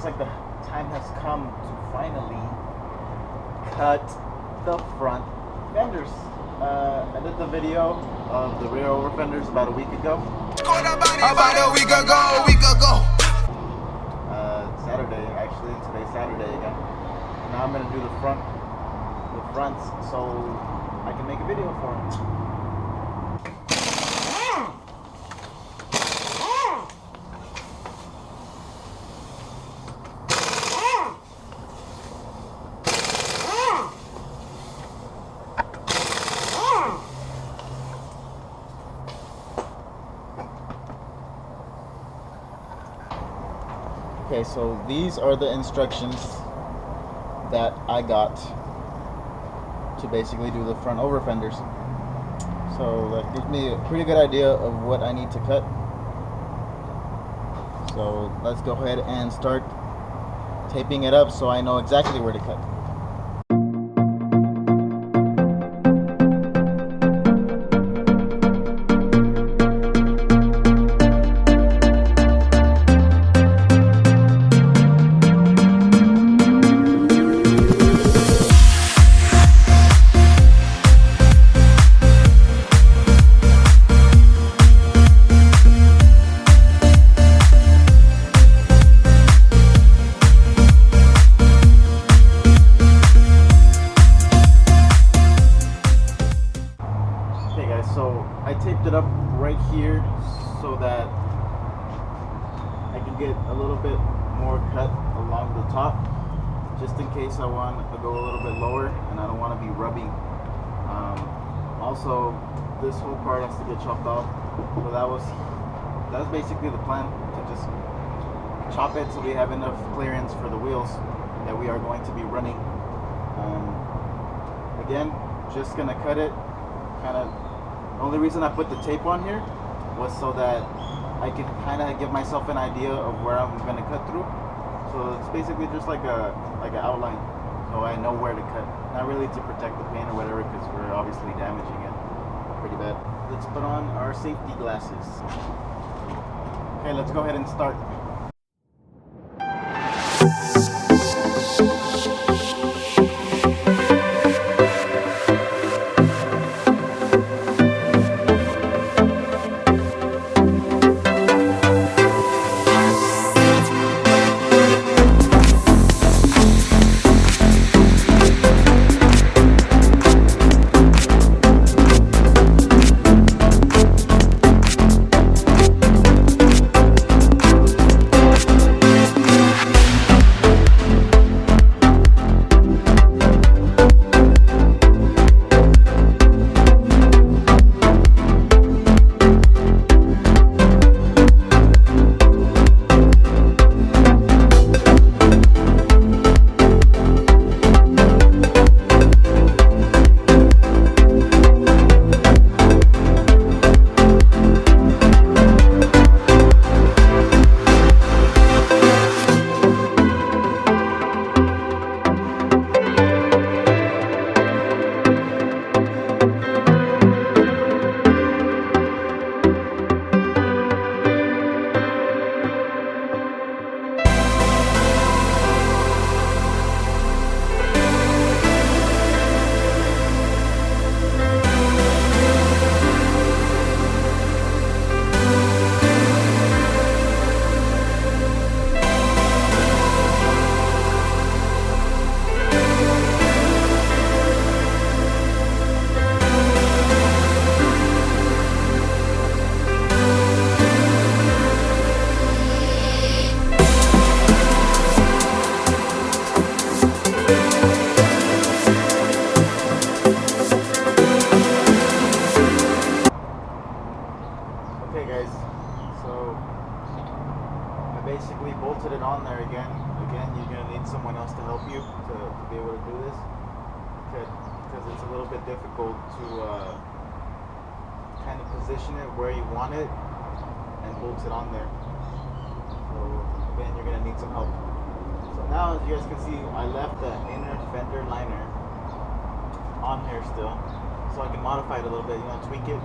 looks like the time has come to finally cut the front fenders. I did the video of the rear over fenders about a week ago. Saturday, actually. Today's Saturday again. Now I'm gonna do the fronts, so I can make a video for them. Okay, so these are the instructions that I got to basically do the front over fenders. So that gives me a pretty good idea of what I need to cut. So let's go ahead and start taping it up so I know exactly where to cut. So I taped it up right here so that I can get a little bit more cut along the top, just in case I want to go a little bit lower and I don't want to be rubbing. Also, this whole part has to get chopped off. So that's basically the plan, to just chop it so we have enough clearance for the wheels that we are going to be running. Again, just gonna cut it kind of. The only reason I put the tape on here was so that I could kind of give myself an idea of where I'm going to cut through. So it's basically just like an outline, so I know where to cut. Not really to protect the paint or whatever, because we're obviously damaging it pretty bad. Let's put on our safety glasses. Okay, let's go ahead and start. Basically bolted it on there again. You're going to need someone else to help you to be able to do this, because it's a little bit difficult to kind of position it where you want it and bolt it on there. So again, you're going to need some help. So now, as you guys can see, I left the inner fender liner on here still, so I can modify it a little bit, tweak it.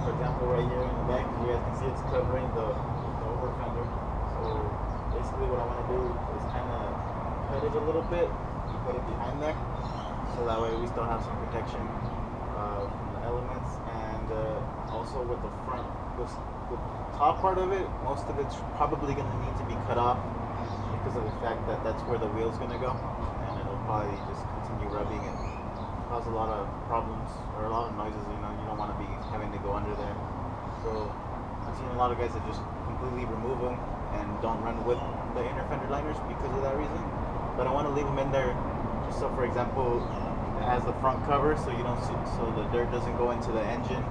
For example, right here in the back, you guys can see it's covering the over fender. So basically what I want to do a little bit, you put it behind there, so that way we still have some protection from the elements. And also with the front, the top part of it, most of it's probably going to need to be cut off because of the fact that that's where the wheel's going to go, and it'll probably just continue rubbing and cause a lot of problems or a lot of noises. You know, you don't want to be having to go under there. So I've seen a lot of guys that just completely remove them and don't run with the inner fender liners because of that reason. But I want to leave them in there just so, for example, it has the front cover so you don't see, so the dirt doesn't go into the engine,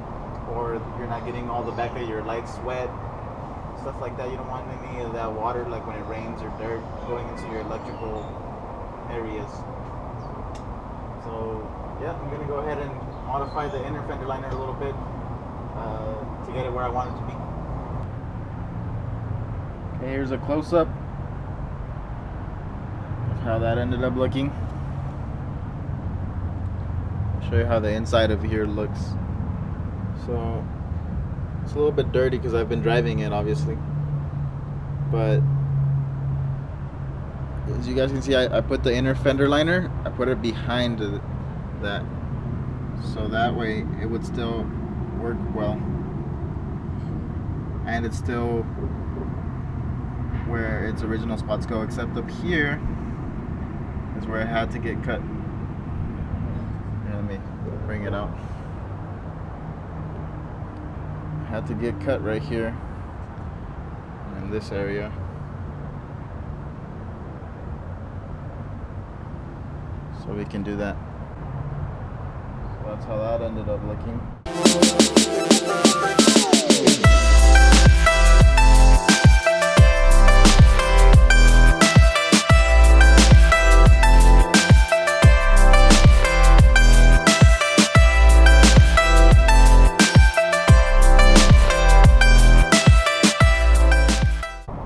or you're not getting all the back of your lights wet, stuff like that. You don't want any of that water, like when it rains or dirt, going into your electrical areas. So yeah, I'm gonna go ahead and modify the inner fender liner a little bit to get it where I want it to be. Okay, here's a close-up of how that ended up looking. I'll show you how the inside of here looks. So it's a little bit dirty because I've been driving it, obviously, but as you guys can see, I put the inner fender liner, I put it behind that, so that way it would still work well, and it's still where its original spots go, except up here is where it had to get cut. Here, let me bring it out. Had to get cut right here in this area. So we can do that. So that's how that ended up looking.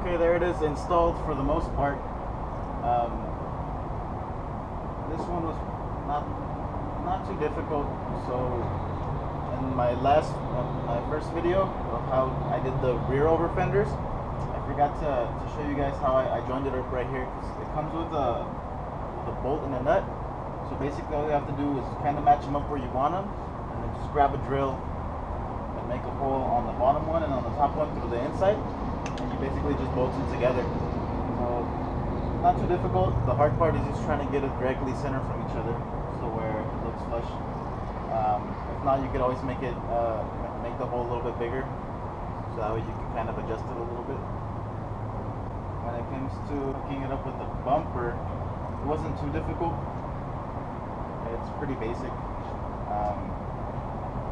Okay, there it is, installed for the most part. This one was not too difficult. So in my first video of how I did the rear over fenders, I forgot to show you guys how I joined it up right here, because it comes with a bolt and a nut. So basically all you have to do is kind of match them up where you want them, and then just grab a drill and make a hole on the bottom one and on the top one through the inside, and you basically just bolt them together. So not too difficult. The hard part is just trying to get it directly center from each other, so where it looks flush. If not, you could always make it make the hole a little bit bigger, so that way you can kind of adjust it a little bit. When it comes to hooking it up with the bumper, it wasn't too difficult. It's pretty basic.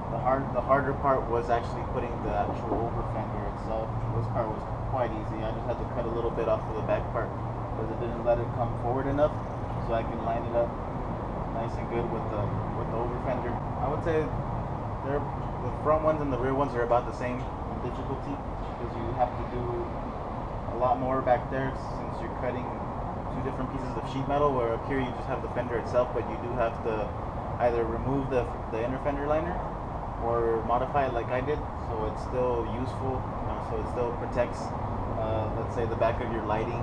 The harder part was actually putting the actual over fender itself. This part was quite easy. I just had to cut a little bit off of the back part, because it didn't let it come forward enough, so I can line it up nice and good with the over fender. I would say the front ones and the rear ones are about the same in difficulty, because you have to do a lot more back there since you're cutting two different pieces of sheet metal, where up here you just have the fender itself, but you do have to either remove the inner fender liner or modify it like I did, so it's still useful, so it still protects let's say the back of your lighting,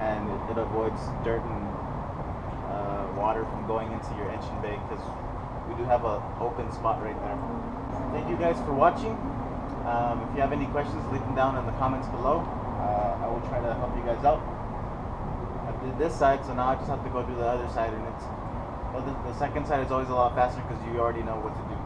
and it avoids dirt and water from going into your engine bay, because we do have an open spot right there. Thank you guys for watching. If you have any questions, leave them down in the comments below. I will try to help you guys out. I did this side, so now I just have to go do the other side, and the second side is always a lot faster because you already know what to do.